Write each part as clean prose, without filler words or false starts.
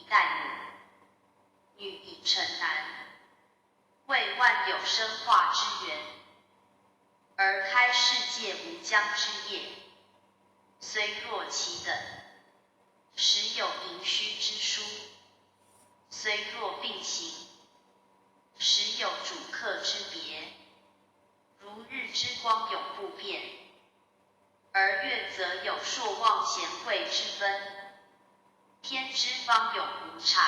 以待母，女以成男，为万有生化之源，而开世界无疆之业。虽若其等，实有盈虚之殊；虽若并行，实有主客之别。如日之光永不变，而月则有朔望贤惠之分；天之方永无差，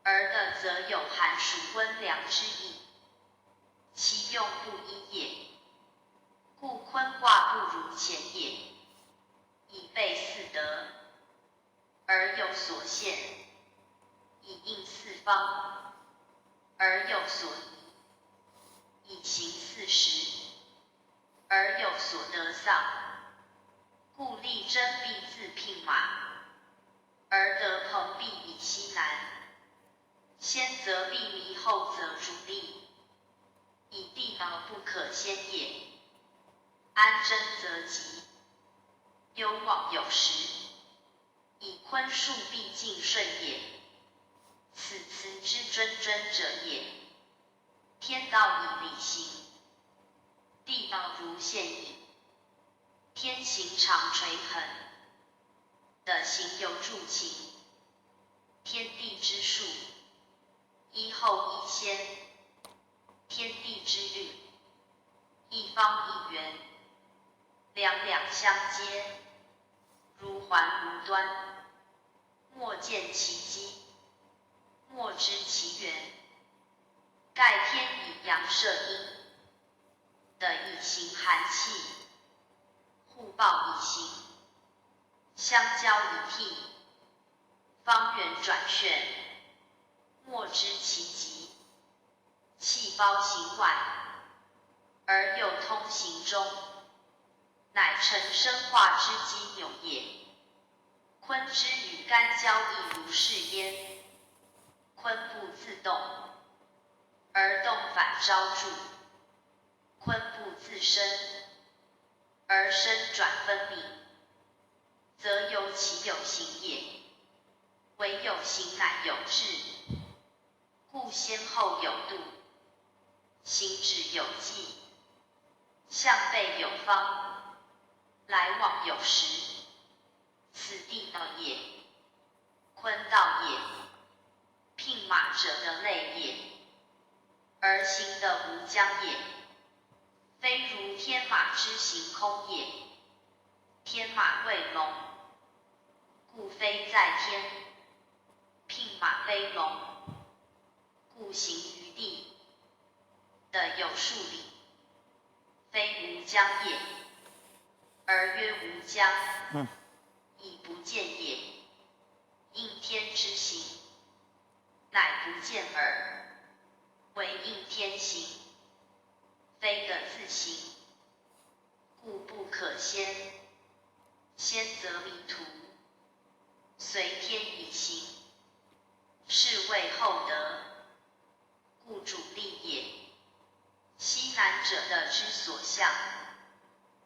而的则有寒暑温凉之意，其用不一也。故坤卦不如乾也，以备四德，而有所限；以应四方，而有所宜；以行四时，而有所得丧。故立贞必自聘马，而得朋必以西南。先则必迷，后则逐利，以地而不可先也。安贞则吉，攸往有时，以坤数必尽顺也。此辞之谆者也。天道以理行，地道如现矣。天行常垂衡，的行有助情。天地之数，一后一先；天地之律，一方一圆。两两相接，如环无端。莫见其机，莫知其源。盖天以阳摄阴，的以行寒气，互抱以行，相交以替，方圆转旋，莫知其极。气包行外，而又通行中，乃成生化之机纽也。坤之与干交亦如是焉。坤不自动，而动反招助；坤不自生，而生转分明，则有其有形也。唯有形乃有质，故先后有度，行止有纪，向背有方，来往有时。此地道也，坤道也。聘马者的类也，而行的无疆也。非如天马之行空也。天马为龙，故飞在天；聘马非龙，故行于地。的有数理，非无疆也，而曰无疆，以不见也。应天之行，乃不见耳，为应天行，非得自行，故不可先。先则迷途，随天以行，是谓后得，故主力也。西南者的之所向，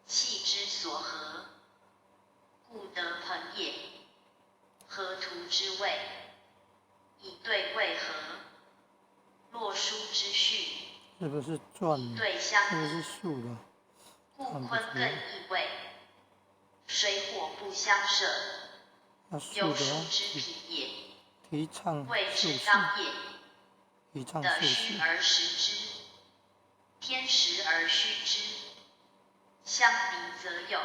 气之所合，故得朋也。合图之谓，以对位合。洛书之序，这个是转的，这个是竖的，故坤艮易位，水火不相涉，有数之体也。提倡谓之数当也。提倡的数事，虚而实之，天时而虚之。相敌则友，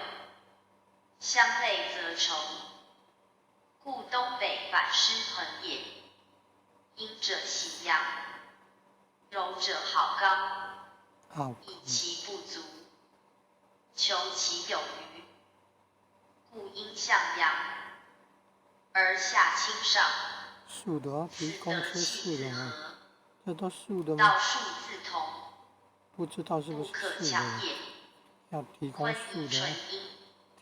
相类则仇。故东北反失衡也。阴者喜阳，柔者好刚，以其不足，求其有余。故阴向阳，而下倾上。竖的啊，提供是竖的啊，这都竖的吗？道数自同，不知道是不是竖的，要提供竖的啊，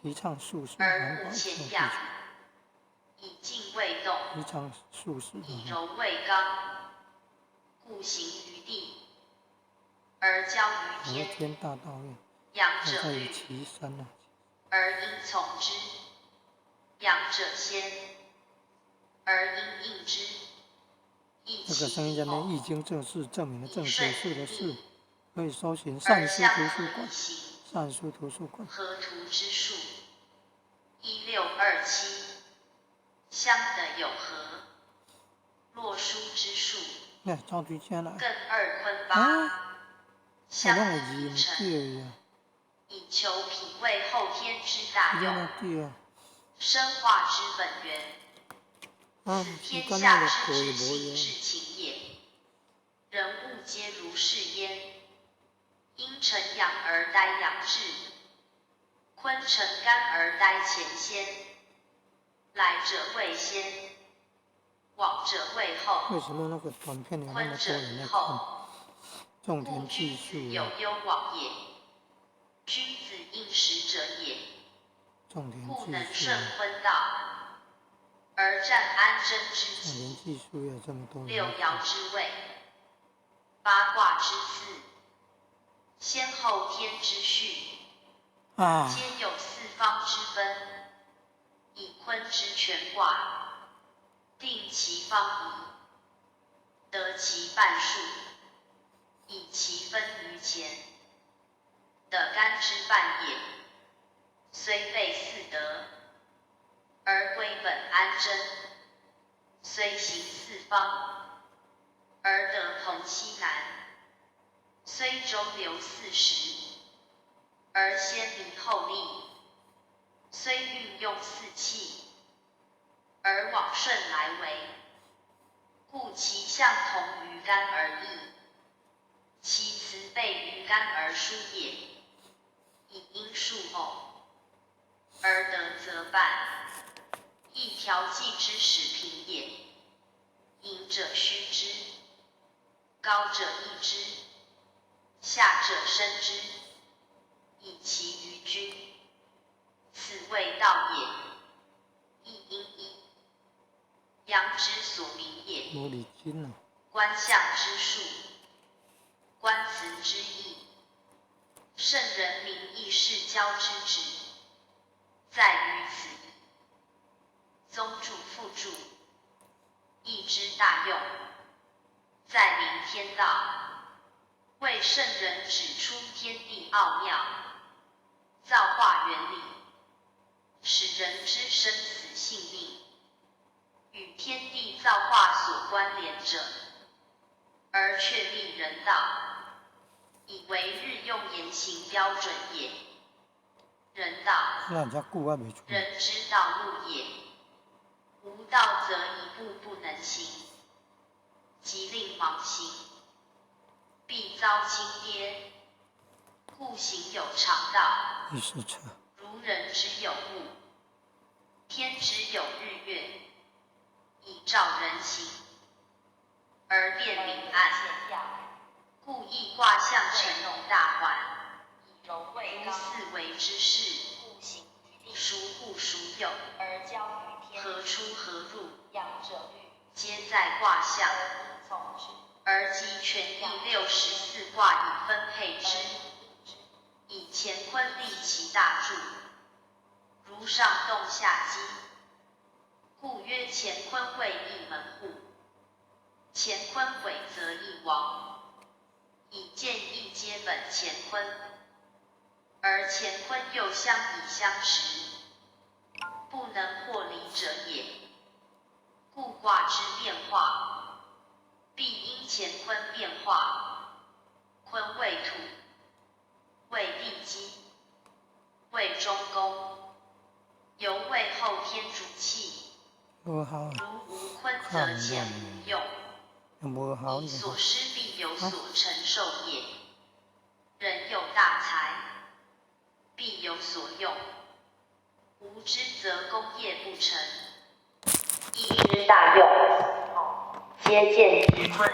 提倡数事，而不前仰，以静为动，提倡数事以柔为刚，故行于地，而交于天。天大道也，阳者在于律，其山啊，而阴从之。阳者先，而因应之。这个声音在那易经正是证明了正解释的事，可以搜寻善书图书馆。善书图书馆。合图之术1627，相的有合，洛书之术。那张居家了。艮2坤8，相的已成，以求脾胃后天之大用，生化之本源。此天下之至性至情也，人物皆如是焉。因成阳而待阳至，坤成干而待前先。来者未先，往者未后。为什么那个短片有那么多人在看？重点技术有攸往也，君子应时者也。重点故能顺坤道，而占安贞之重点技术要这么多人。六爻之位，八卦之次，先后天之序，皆有四方之分，以坤之全卦，定其方宜，得其半数，以其分于前，得干之半也。虽备四德，而归本安贞；虽行四方，而得同西南；虽周流40，而先离后利；虽运用四气，而往顺来为。故其象同于干而异，其辞备于干而疏也。以因数偶，而得则半，亦调剂之始平也。隐者虚之，高者益之，下者生之，以其于君。此谓道也。亦因一，阳之所明也。摩里金啊。观象之术，观辞之意，圣人明义世交之旨，在于此矣。宗注附注，义之大用，在明天道，为圣人指出天地奥妙，造化原理，使人知生死性命，与天地造化所关联者，而确立人道，以为日用言行标准也。人道，人之道路也。无道则一步不能行，即令盲行，必遭轻跌。故行有常道，如人之有物，天之有日月，以照人行，而辨明暗。故易卦象成一大环，如四维之势，孰故孰有，何出何入，皆在卦象。而集全意64卦以分配之，以乾坤立其大柱，如上动下击，故曰乾坤为一门户，乾坤毁则一亡，以见一皆本乾坤，而乾坤又相以相识，不能或离者也。故卦之变化，必因乾坤变化。坤为土，为地基，为中宫，犹为后天主气。如无坤则乾无用，以所失必有所承受也。人有大才，必有所用，无知则功业不成。义之大用，皆见于坤。